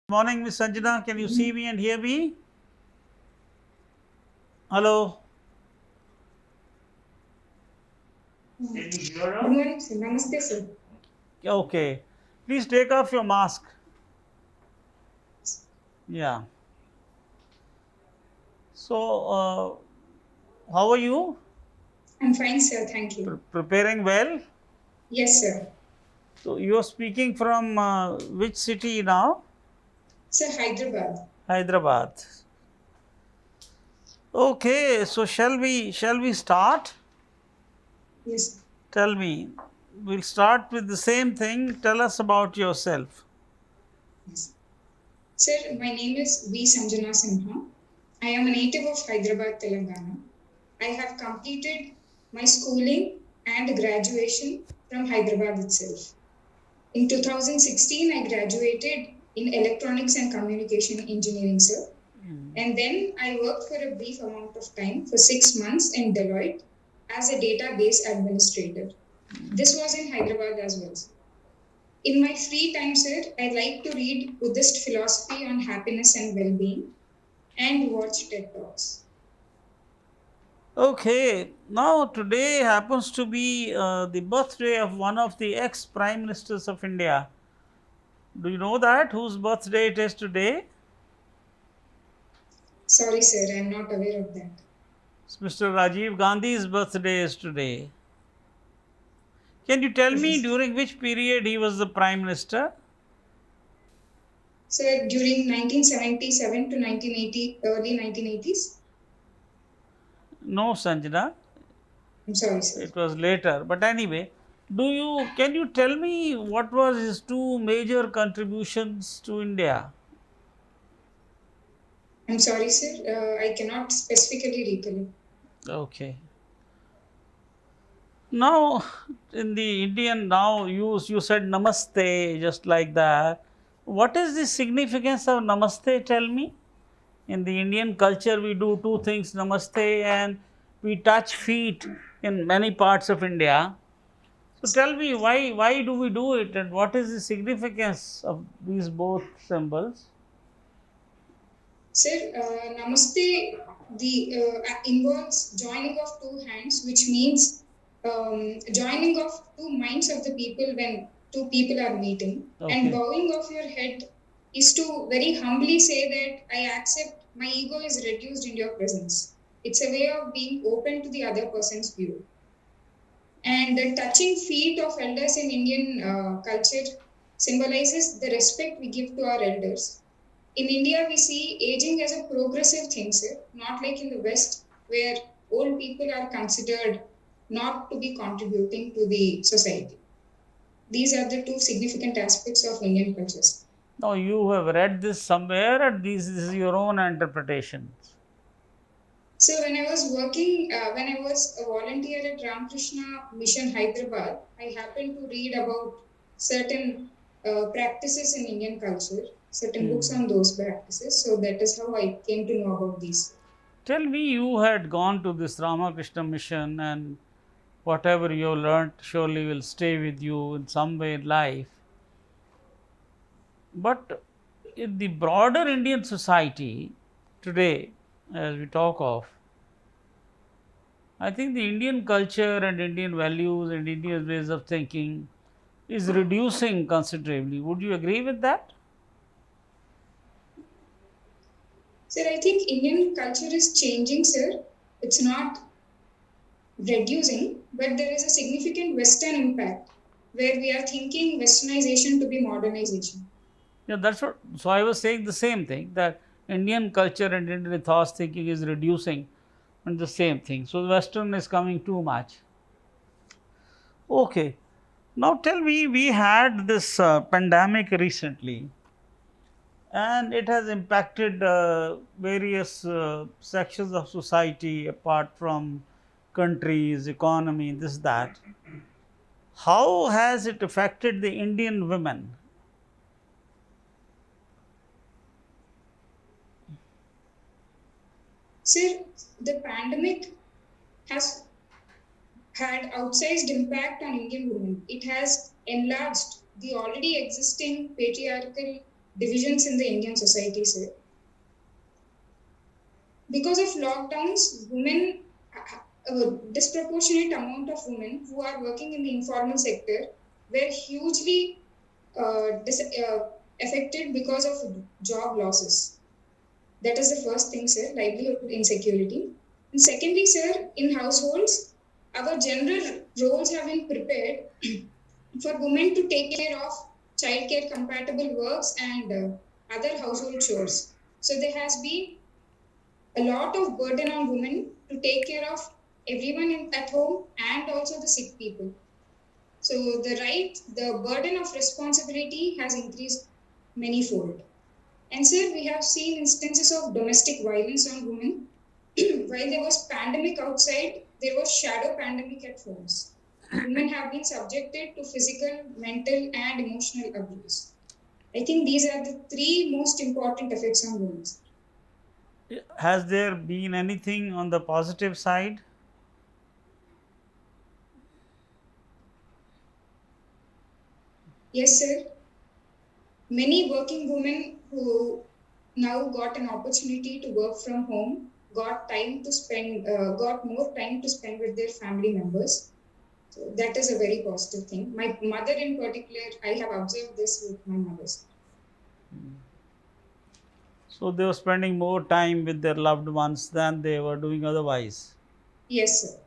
Morning, Miss Sanjana. Can you see me and hear me? Hello. Can you hear Good us? morning, sir. Namaste, sir. Okay. Please take off your mask. Yeah. So, how are you? I'm fine, sir. Thank you. Preparing well? Yes, sir. So, you are speaking from which city now? Sir, Hyderabad. Hyderabad. Okay. So, shall we start? Yes. Tell me. We'll start with the same thing. Tell us about yourself. Yes. Sir, my name is V Sanjana Simha. I am a native of Hyderabad, Telangana. I have completed my schooling and graduation from Hyderabad itself. In 2016, I graduated in Electronics and Communication Engineering, sir. And then I worked for a brief amount of time for 6 months in Deloitte as a database administrator. This was in Hyderabad as well. In my free time, sir, I like to read Buddhist philosophy on happiness and well-being and watch TED Talks. Okay, now today happens to be the birthday of one of the ex Prime Ministers of India. Do you know that? Whose birthday it is today? Sorry, sir, I'm not aware of that. It's Mr. Rajiv Gandhi's birthday is today. Can you tell me Yes. during which period he was the Prime Minister? Sir, during 1977 to 1980, early 1980s. No, Sanjana, I'm sorry, sir. it was later. But anyway, can you tell me what was his two major contributions to India? I'm sorry, sir. I cannot specifically recollect. Okay. Now, in the Indian now you said namaste just like that. What is the significance of namaste? Tell me. In the Indian culture, we do two things: namaste and we touch feet in many parts of India. So tell me why do we do it and what is the significance of these both symbols? Sir, Namaste involves joining of two hands, which means joining of two minds of the people when two people are meeting. And Okay. bowing of your head is to very humbly say that I accept my ego is reduced in your presence. It's a way of being open to the other person's view. And the touching feet of elders in Indian culture symbolizes the respect we give to our elders. In India, we see aging as a progressive thing, sir, not like in the West, where old people are considered not to be contributing to the society. These are the two significant aspects of Indian culture. Now you have read this somewhere and this is your own interpretation. So when I was a volunteer at Ramakrishna Mission Hyderabad, I happened to read about certain practices in Indian culture, certain books on those practices. So that is how I came to know about these. Tell me, you had gone to this Ramakrishna mission and whatever you learnt surely will stay with you in some way in life. But in the broader Indian society today, as we talk of, I think the Indian culture and Indian values and Indian ways of thinking is reducing considerably. Would you agree with that? Sir, I think Indian culture is changing, sir. It's not reducing, but there is a significant Western impact where we are thinking Westernization to be modernization. Yeah, that's what. So I was saying the same thing that Indian culture and Indian thought thinking is reducing, and the same thing. So Western is coming too much. Okay. Now tell me, we had this pandemic recently, and it has impacted various sections of society apart from countries, economy, this, that. How has it affected the Indian women? Sir, the pandemic has had outsized impact on Indian women. It has enlarged the already existing patriarchal divisions in the Indian society, sir. Because of lockdowns, women, a disproportionate amount of women who are working in the informal sector were hugely affected because of job losses. That is the first thing, sir, livelihood insecurity. And secondly, sir, in households, our general roles have been prepared for women to take care of childcare compatible works and other household chores. So there has been a lot of burden on women to take care of everyone at home and also the sick people. So the burden of responsibility has increased manyfold. And sir, we have seen instances of domestic violence on women. While there was pandemic outside, there was shadow pandemic at homes. Women have been subjected to physical, mental, and emotional abuse. I think these are the three most important effects on women. Has there been anything on the positive side? Yes, sir. Many working women who now got an opportunity to work from home got more time to spend with their family members. So that is a very positive thing. My mother in particular, I have observed this with my mothers. So they were spending more time with their loved ones than they were doing otherwise. Yes, sir.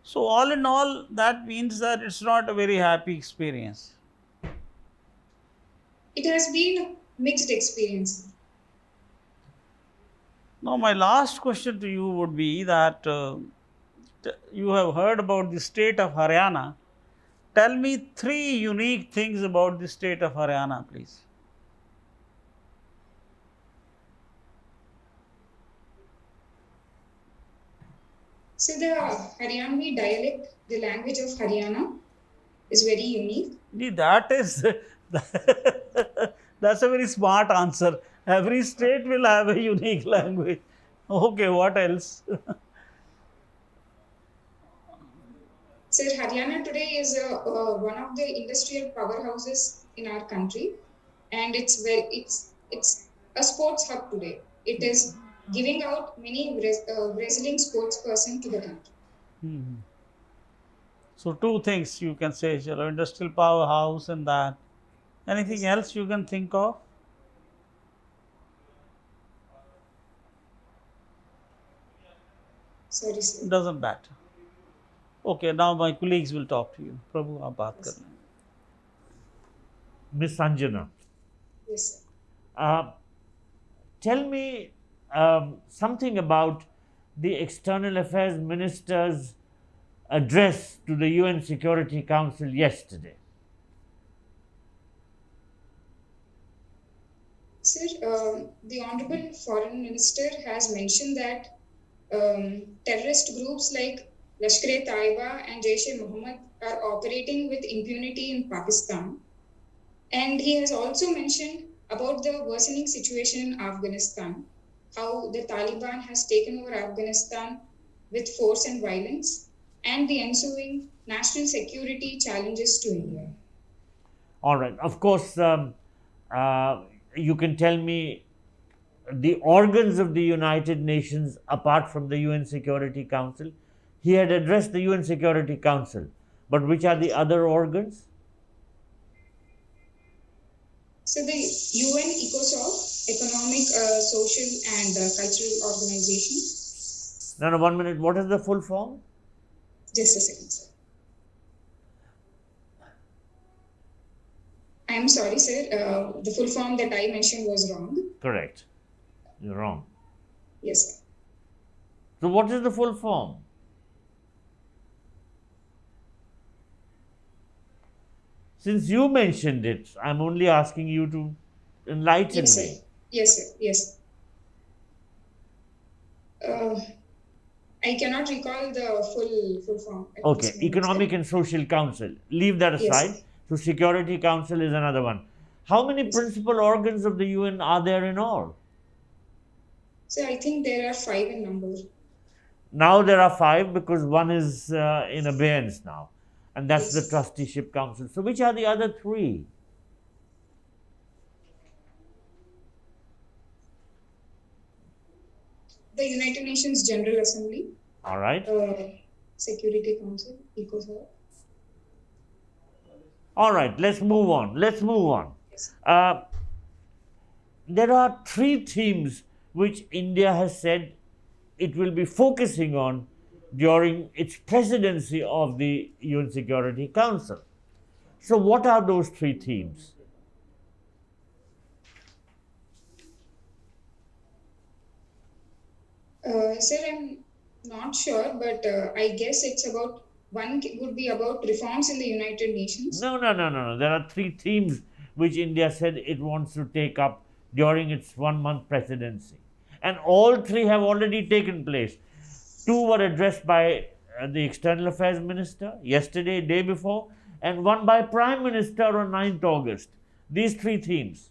So all in all, that means that it's not a very happy experience. It has been a mixed experience. Now my last question to you would be that you have heard about the state of Haryana. Tell me three unique things about the state of Haryana, please. So the Haryanvi dialect, the language of Haryana, is very unique. That is that's a very smart answer. Every state will have a unique language. Okay, what else? Sir, Haryana today is one of the industrial powerhouses in our country, and it's a sports hub today. It is giving out many wrestling sports person to the country. So two things you can say, chalo, industrial powerhouse and that. Anything else you can think of? Sorry, sir. Doesn't matter. Okay, now my colleagues will talk to you. Prabhu, आप बात कर लें. Miss Sanjana, Yes, sir. tell me something about the External Affairs Minister's address to the UN Security Council yesterday. Sir, the Honorable Foreign Minister has mentioned that terrorist groups like Lashkar-e-Taiba and Jaish-e-Mohammed are operating with impunity in Pakistan. And he has also mentioned about the worsening situation in Afghanistan, how the Taliban has taken over Afghanistan with force and violence, and the ensuing national security challenges to India. All right. Of course, you can tell me the organs of the United Nations apart from the UN Security Council. He had addressed the UN Security Council, but which are the other organs? So the UN ECOSOC, Economic, Social and Cultural Organization. No, 1 minute. What is the full form? Just a second, sir. I am sorry, sir. The full form that I mentioned was wrong. Correct. You're wrong. Yes, sir. So what is the full form? Since you mentioned it, I'm only asking you to enlighten Yes, me. sir. Yes, sir. Yes. I cannot recall the full form. Okay, Economic and Social Council. Leave that aside. Yes. So Security Council is another one. How many principal organs of the UN are there in all? So I think there are 5 in number. Now there are 5 because one is in abeyance now. And that's Yes. the Trusteeship Council. So which are the other 3? The United Nations General Assembly, All right. Security Council, ECOSOC. All right, let's move on. Let's move on. Yes. There are three themes which India has said it will be focusing on during its presidency of the UN Security Council. So, what are those three themes? Sir, I'm not sure, but I guess it's about would be about reforms in the United Nations. No. There are three themes which India said it wants to take up during its 1 month presidency. And all three have already taken place. Two were addressed by the External Affairs Minister yesterday, day before, and one by Prime Minister on 9th August. These three themes.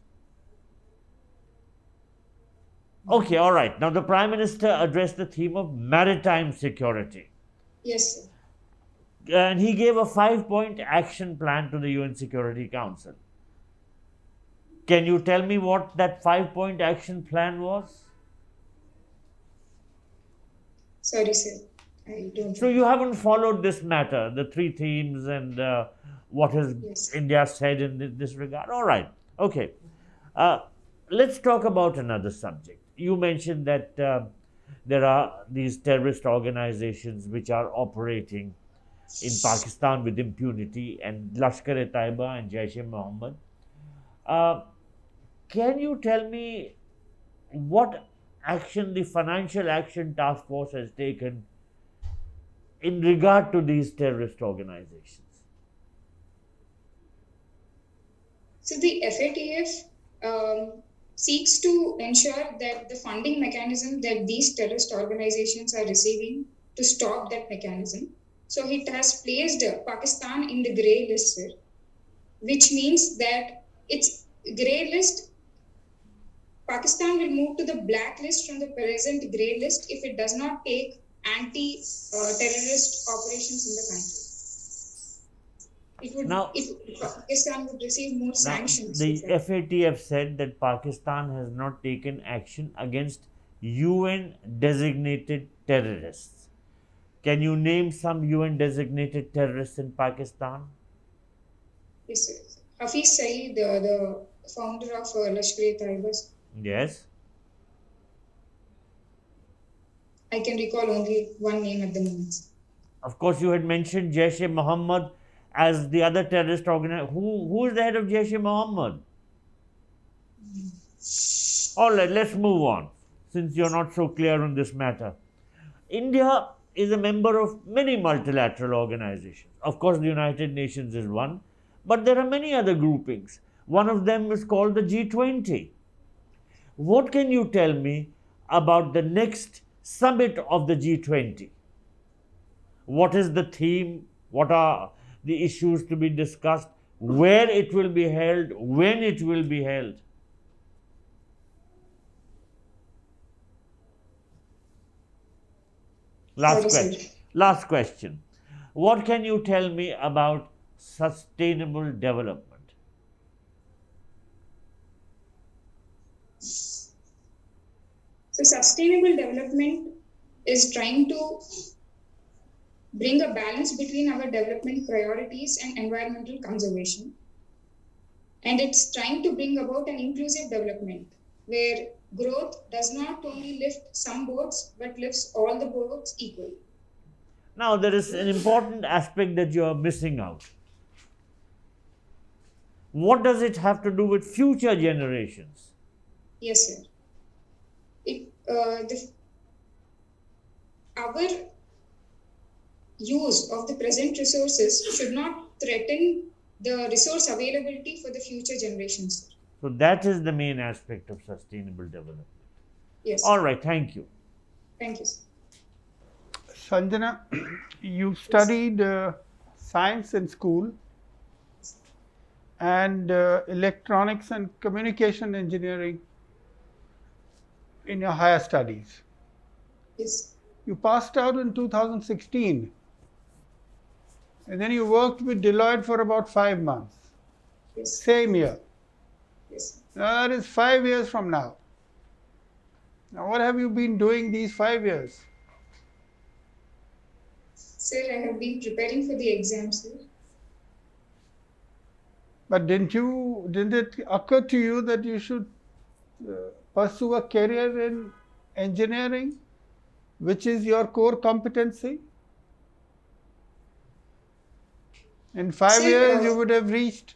Okay, all right. Now, the Prime Minister addressed the theme of maritime security. Yes, sir. And he gave a 5-point action plan to the UN Security Council. Can you tell me what that 5-point action plan was? Sorry, sir. I don't. So you haven't followed this matter, the three themes and what has Yes. India said in this regard? All right. Okay. Let's talk about another subject. You mentioned that there are these terrorist organizations which are operating in Pakistan with impunity, and Lashkar-e-Taiba and Jaish-e-Mohammed. Can you tell me what action the Financial Action Task Force has taken in regard to these terrorist organizations? So the FATF seeks to ensure that the funding mechanism that these terrorist organizations are receiving to stop that mechanism. So it has placed Pakistan in the grey list, sir, which means that its grey list, Pakistan will move to the black list from the present grey list if it does not take anti-terrorist operations in the country. Pakistan would receive more sanctions. The FATF said that Pakistan has not taken action against UN designated terrorists. Can you name some UN designated terrorists in Pakistan? Yes, sir. Hafiz Saeed, the founder of Lashkar-e-Taiba. Yes. I can recall only one name at the moment. Of course, you had mentioned Jaish-e-Mohammed as the other terrorist organization. Who is the head of Jaish-e-Mohammed? All right, let's move on, since you're not so clear on this matter. India is a member of many multilateral organizations. Of course, the United Nations is one, but there are many other groupings. One of them is called the G20. What can you tell me about the next summit of the G20? What is the theme? What are the issues to be discussed? Where it will be held? When it will be held? Last question. What can you tell me about sustainable development? So sustainable development is trying to bring a balance between our development priorities and environmental conservation. And it's trying to bring about an inclusive development where growth does not only lift some boats but lifts all the boats equally. Now, there is an important aspect that you are missing out. What does it have to do with future generations? Yes, sir. Our use of the present resources should not threaten the resource availability for the future generations, sir. So that is the main aspect of sustainable development. Yes. All right, thank you. Thank you, sir. Sanjana, you studied science in school and electronics and communication engineering in your higher studies. Yes. You passed out in 2016 and then you worked with Deloitte for about 5 months. Yes. Same year. Yes. Now that is 5 years from now. Now, what have you been doing these 5 years? Sir, I have been preparing for the exam, sir. But didn't it occur to you that you should pursue a career in engineering, which is your core competency? In 5 Sir, years, you would have reached,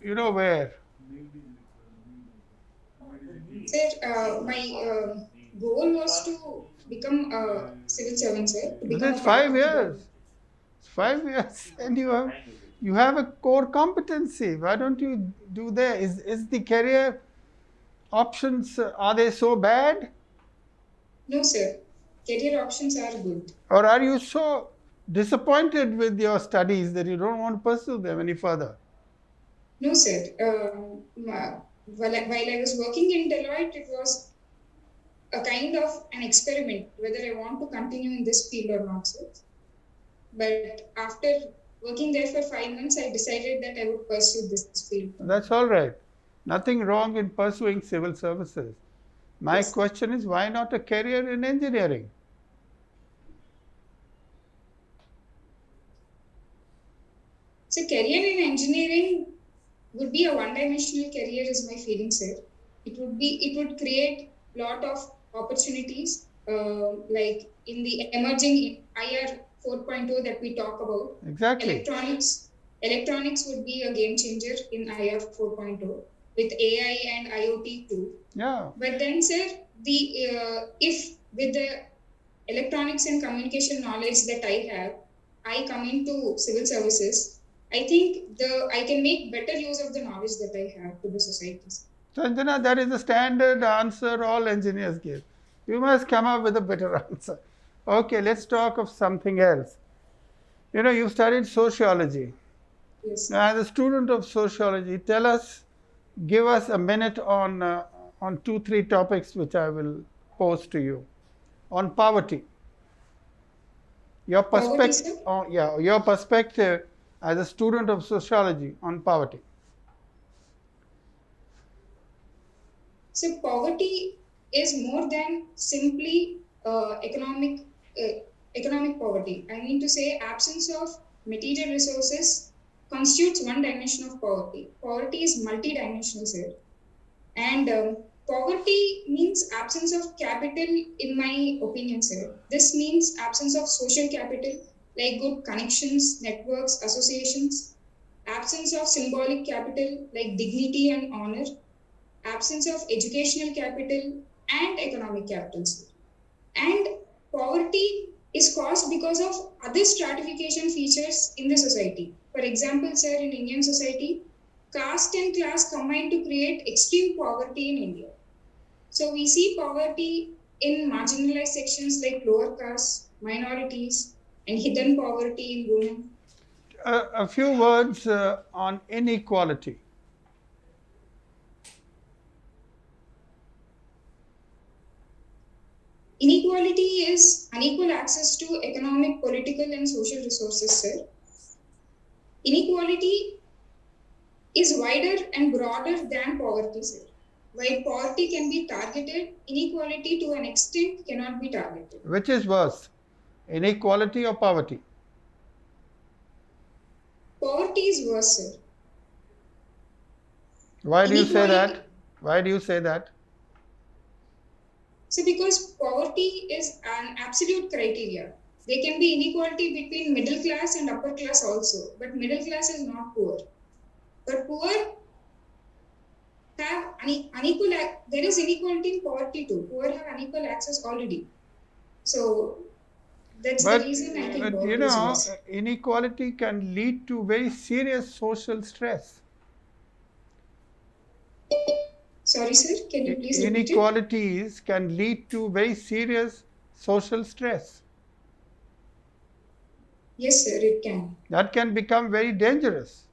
you know where. Sir, my goal was to become a civil servant, sir. To But become it's a part 5 of the years. 5 years, and you have a core competency. Why don't you do there? Is the career options, are they so bad? No, sir. Career options are good. Or are you so disappointed with your studies that you don't want to pursue them any further? No, sir. While I was working in Deloitte, it was a kind of an experiment whether I want to continue in this field or not, sir. But after working there for 5 months, I decided that I would pursue this field. That's all right. Nothing wrong in pursuing civil services. My Yes. question is, why not a career in engineering? So career in engineering would be a one-dimensional career is my feeling, sir. It would create lot of opportunities, like in the emerging IR 4.0 that we talk about. Exactly. Electronics would be a game changer in IR 4.0 with AI and IoT too. Yeah. But then, sir, if with the electronics and communication knowledge that I have, I come into civil services, I think I can make better use of the knowledge that I have to the society. Sanjana, that is the standard answer all engineers give. You must come up with a better answer. Okay, let's talk of something else. You know, you studied sociology. Yes. Now, as a student of sociology, give us a minute on 2-3 topics which I will pose to you. On poverty. Your perspective, your perspective as a student of sociology on poverty. So poverty is more than simply economic poverty. I mean to say absence of material resources constitutes one dimension of poverty. Poverty is multidimensional, sir. And poverty means absence of capital, in my opinion, sir. This means absence of social capital, like good connections, networks, associations, absence of symbolic capital, like dignity and honor, absence of educational capital and economic capital, sir. And poverty is caused because of other stratification features in the society. For example, sir, in Indian society, caste and class combine to create extreme poverty in India. So we see poverty in marginalized sections like lower caste, minorities, and hidden poverty in women. A few words on inequality. Inequality is unequal access to economic, political, and social resources, sir. Inequality is wider and broader than poverty, sir. While poverty can be targeted, inequality to an extent cannot be targeted. Which is worse, inequality or poverty? Poverty is worse, sir. Why do you say that? Why do you say that? So because poverty is an absolute criteria. There can be inequality between middle class and upper class also, but middle class is not poor. But poor have unequal, there is inequality in poverty too. Poor have unequal access already. So that's the reason I think But you know, inequality can lead to very serious social stress. Sorry, sir, can you please repeat it? Inequalities can lead to very serious social stress. Yes, sir, it can. That can become very dangerous.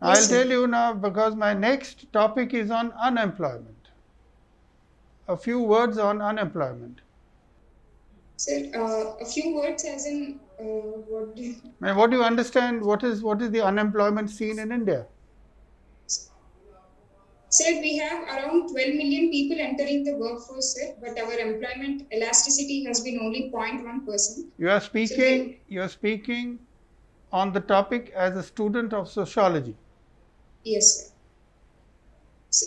Yes, I'll sir. tell you now, because my next topic is on unemployment. A few words on unemployment. Sir, a few words as in what do you... What do you understand? What is the unemployment scene in India? Sir, we have around 12 million people entering the workforce, sir, but our employment elasticity has been only 0.1%. You are speaking on the topic as a student of sociology. Yes, sir.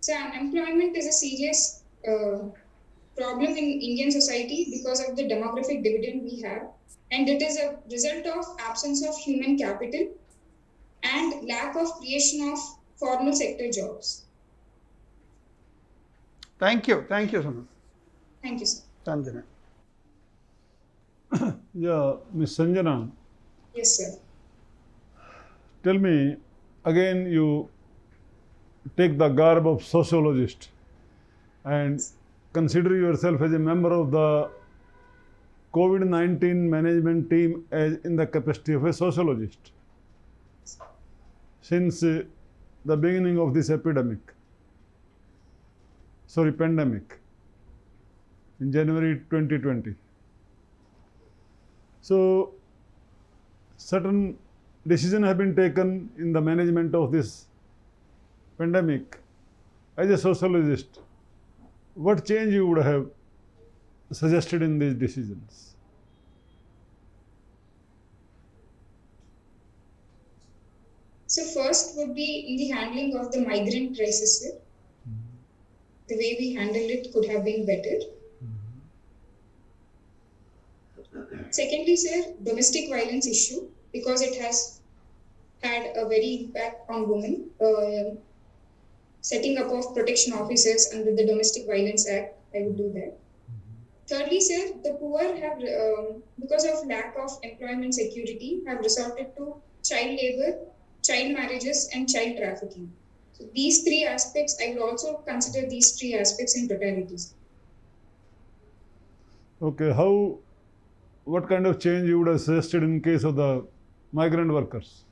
So unemployment is a serious problem in Indian society because of the demographic dividend we have, and it is a result of absence of human capital and lack of creation of formal sector jobs. Thank you, Sumit. Thank you, sir. Sanjana. Yeah, Miss Sanjana, Yes, sir. tell me again, you take the garb of sociologist and consider yourself as a member of the COVID-19 management team as in the capacity of a sociologist. Since the beginning of this pandemic in January 2020. So, certain decisions have been taken in the management of this pandemic. As a sociologist, what change you would have suggested in these decisions? So first would be in the handling of the migrant crisis, sir. The way we handled it could have been better. Secondly, sir, domestic violence issue, because it has had a very impact on women. Setting up of protection officers under the Domestic Violence Act, I would do that. Thirdly, sir, the poor have, because of lack of employment security, have resorted to child labor, child marriages, and child trafficking. So these three aspects, I would also consider these three aspects in totality. Okay, what kind of change you would have suggested in case of the migrant workers?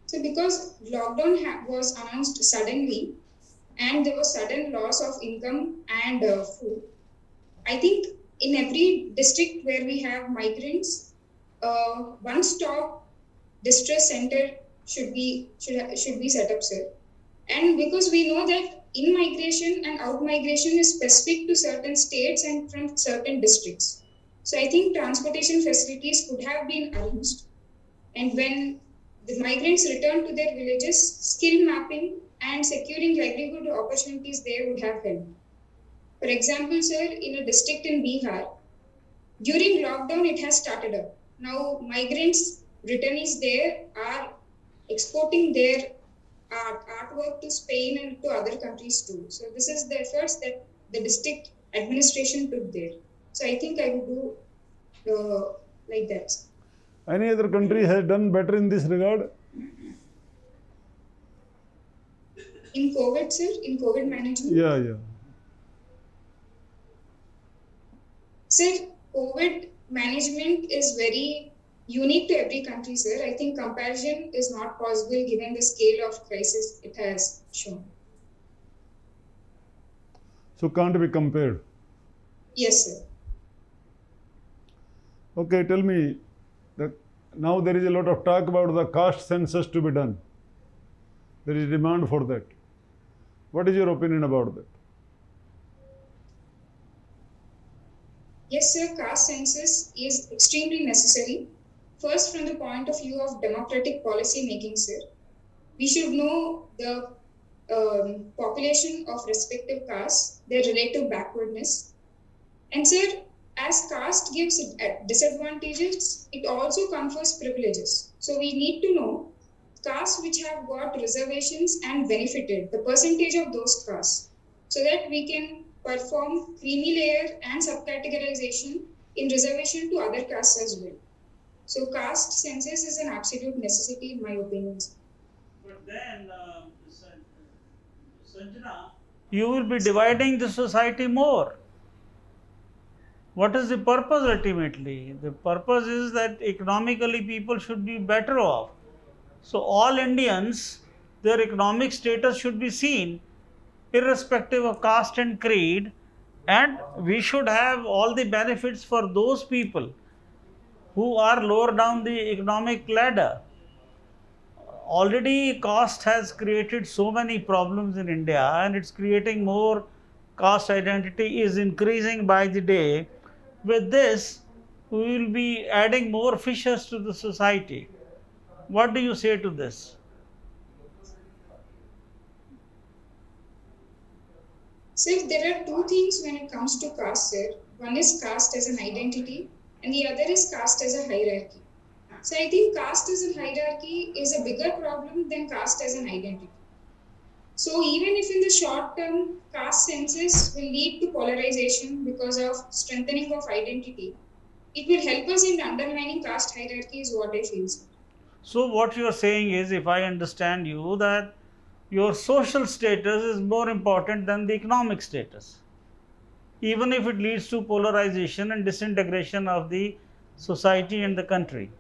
So because lockdown was announced suddenly and there was sudden loss of income and food, I think in every district where we have migrants, one-stop distress center should be set up, sir. And because we know that in-migration and out-migration is specific to certain states and from certain districts. So I think transportation facilities could have been arranged. And when the migrants return to their villages, skill mapping and securing livelihood opportunities there would have helped. For example, sir, in a district in Bihar, during lockdown it has started up. Now migrants, returnees there are exporting their artwork to Spain and to other countries too. So this is the efforts that the district administration took there. So I think I would do like that. Any other country has done better in this regard? In COVID, sir? In COVID management? Yeah. Sir, COVID management is very unique to every country, sir. I think comparison is not possible given the scale of crisis it has shown. So can't be compared. Yes, sir. Okay, tell me, now there is a lot of talk about the caste census to be done. There is demand for that. What is your opinion about that? Yes, sir, caste census is extremely necessary. First, from the point of view of democratic policy making, sir, we should know the population of respective castes, their relative backwardness. And sir, as caste gives disadvantages, it also confers privileges. So we need to know castes which have got reservations and benefited, the percentage of those castes, so that we can perform creamy layer and subcategorization in reservation to other castes as well. So caste census is an absolute necessity in my opinion. But then, Sanjana, you will be dividing the society more. What is the purpose ultimately? The purpose is that economically people should be better off. So all Indians, their economic status should be seen irrespective of caste and creed, and we should have all the benefits for those people. who are lower down the economic ladder. Already caste has created so many problems in India, and it's creating more. Caste identity is increasing by the day. With this, we will be adding more fissures to the society. What do you say to this? Sir, there are two things when it comes to caste, sir. One is caste as an identity, and the other is caste as a hierarchy. So I think caste as a hierarchy is a bigger problem than caste as an identity. So even if in the short term, caste census will lead to polarization because of strengthening of identity, it will help us in undermining caste hierarchy is what I feel, sir. So, what you are saying is, if I understand you, that your social status is more important than the economic status, even if it leads to polarization and disintegration of the society and the country.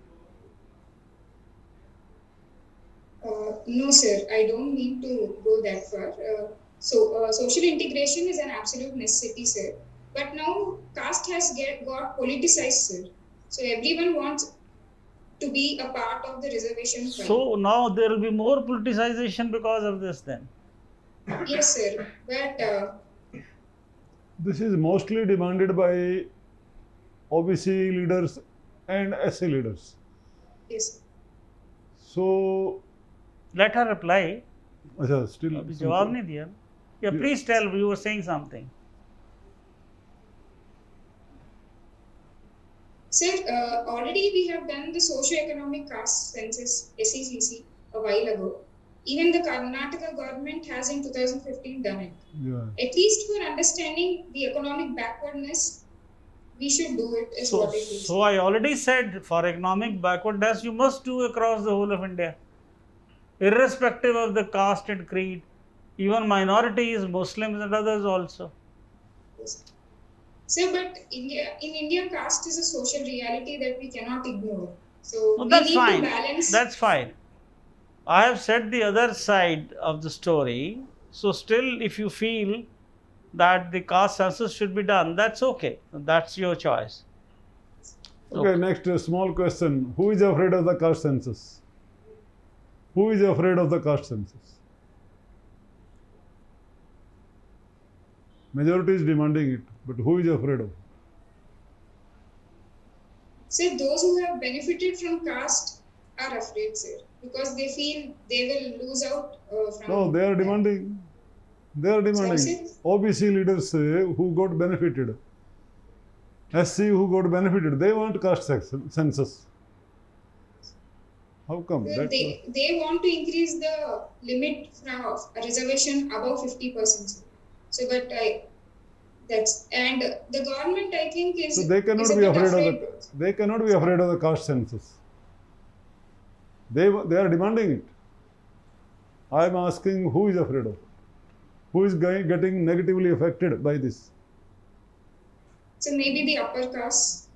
No, sir, I don't mean to go that far. Social integration is an absolute necessity, sir. But now caste has got politicized, sir. So everyone wants to be a part of the reservation file. So, now there will be more politicization because of this then. Yes, sir. But This is mostly demanded by OBC leaders and SC leaders. yes, So, Let her reply. still. अभी जवाब नहीं दिया. Yeah, please tell. You were saying something. sir. Already we have done the socio-economic caste census (SECC) a while ago. Even the Karnataka government has in 2015 done it. Yeah. At least for understanding the economic backwardness, we should do it. Is what it is. So I already said, for economic backwardness, you must do across the whole of India, irrespective of the caste and creed, even minorities, Muslims and others also. Sir, but in India, caste is a social reality that we cannot ignore. So No, we that's need fine. to balance. That's fine. I have said the other side of the story. So still, if you feel that the caste census should be done, that's okay. That's your choice. Okay, next small question. Who is afraid of the caste census? Who is afraid of the caste census? Majority is demanding it, but who is afraid of it? Sir, those who have benefited from caste are afraid, sir, because they feel they will lose out from. No, they are demanding. They are demanding. Sorry, sir? OBC leaders who got benefited, SC who got benefited, they want caste census. How come? Sir, they want to increase the limit from a reservation above 50%. So, but that's, and the government, I think, is. So they cannot is a be bit afraid of the. They cannot be afraid of the caste census. They are demanding it. I am asking who is afraid of it? Who is getting negatively affected by this? So maybe the upper caste.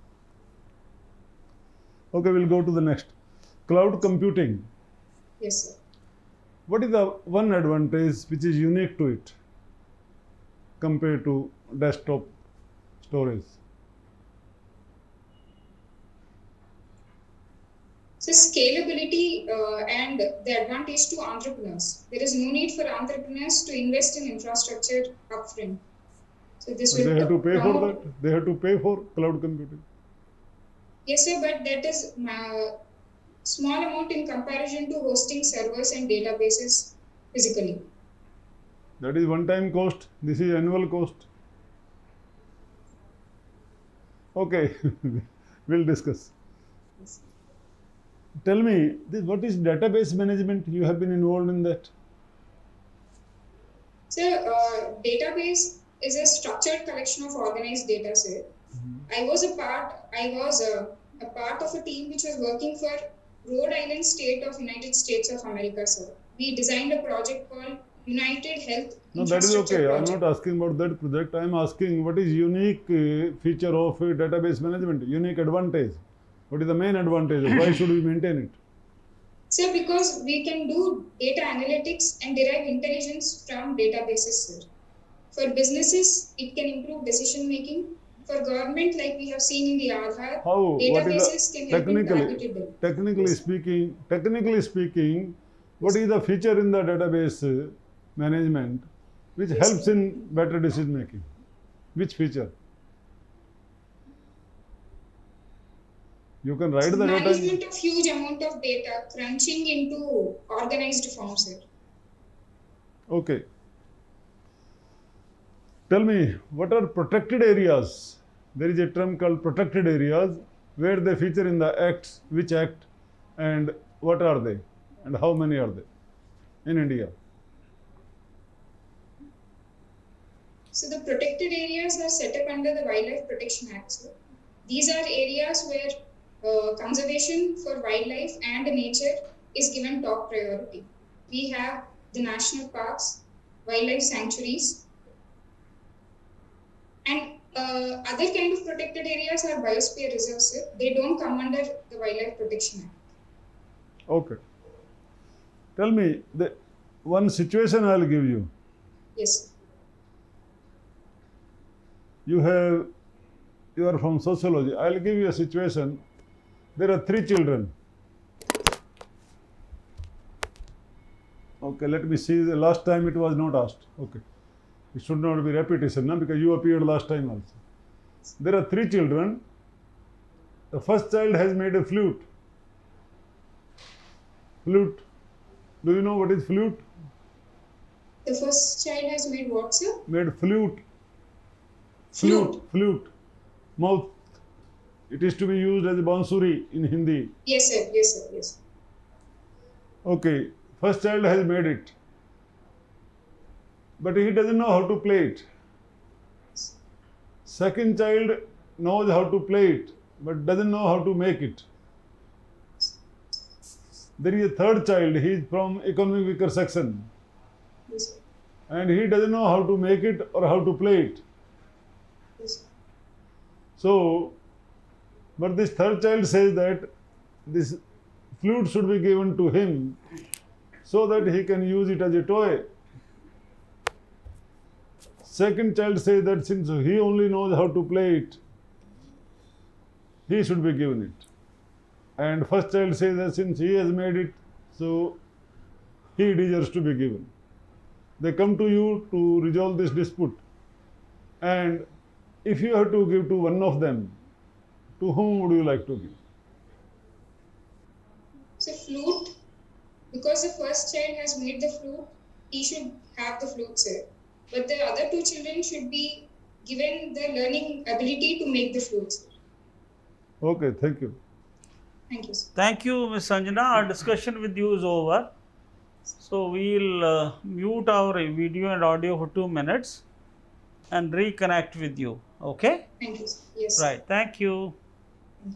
Okay, we'll go to the next. Cloud computing. Yes, sir. What is the one advantage which is unique to it compared to desktop storage? So scalability and the advantage to entrepreneurs. There is no need for entrepreneurs to invest in infrastructure upfront. So this will. They have to pay for that. They have to pay for cloud computing. Yes, sir, but that is small amount in comparison to hosting servers and databases physically. That is one-time cost. This is annual cost. Okay, we'll discuss. Tell me, what is database management? You have been involved in that. So, database is a structured collection of organized data, sir. I was a part of a team which was working for Rhode Island state of United States of America, sir. We designed a project called United Health. No, that is okay. Project. I'm not asking about that project. I'm asking what is unique feature of database management, unique advantage. What is the main advantage? Why should we maintain it? Sir, because we can do data analytics and derive intelligence from databases, sir. For businesses, it can improve decision making For government, like we have seen in the Aadhaar, How? What databases is can the help in targeted. technically speaking, what is the feature in the database management which Yes, helps sir. in better decision making? Which feature? You can write the data. Management of huge amount of data, crunching into organized form, sir. Okay. Tell me, what are protected areas? There is a term called protected areas where they feature in the acts, which act, and what are they, and how many are they in India? So the protected areas are set up under the Wildlife Protection Act, sir. These are areas where conservation for wildlife and nature is given top priority. We have the national parks, wildlife sanctuaries, and other kind of protected areas are biosphere reserves, sir. They don't come under the Wildlife Protection Act. Okay. Tell me, the one situation I'll give you. Yes, sir. You are from sociology. I'll give you a situation. There are 3 children. Okay, let me see. The last time it was not asked. Okay. It should not be repetition, no? Because you appeared last time also. There are 3 children. The first child has made a flute. Flute. Do you know what is flute? The first child has made what, sir? Made flute. Flute. Flute. Mouth. It is to be used as a bansuri in Hindi. Yes, sir. Yes, sir. Yes. Okay. First child has made it. But he doesn't know how to play it. Second child knows how to play it, but doesn't know how to make it. There is a third child. He is from economic weaker section. Yes, sir. And he doesn't know how to make it or how to play it. Yes, sir. So, but this third child says that this flute should be given to him so that he can use it as a toy. Second child says that since he only knows how to play it, he should be given it. And first child says that since he has made it, so he deserves to be given. They come to you to resolve this dispute. And if you have to give to one of them, to whom would you like to give? So flute, because the first child has made the flute, he should have the flute, sir. But the other 2 children should be given the learning ability to make the flute, sir. Okay, thank you. Thank you, sir. Thank you, Ms. Sanjana. Our discussion with you is over. So we will mute our video and audio for 2 minutes and reconnect with you. Okay? Thank you, sir. Yes, sir. Right. Thank you.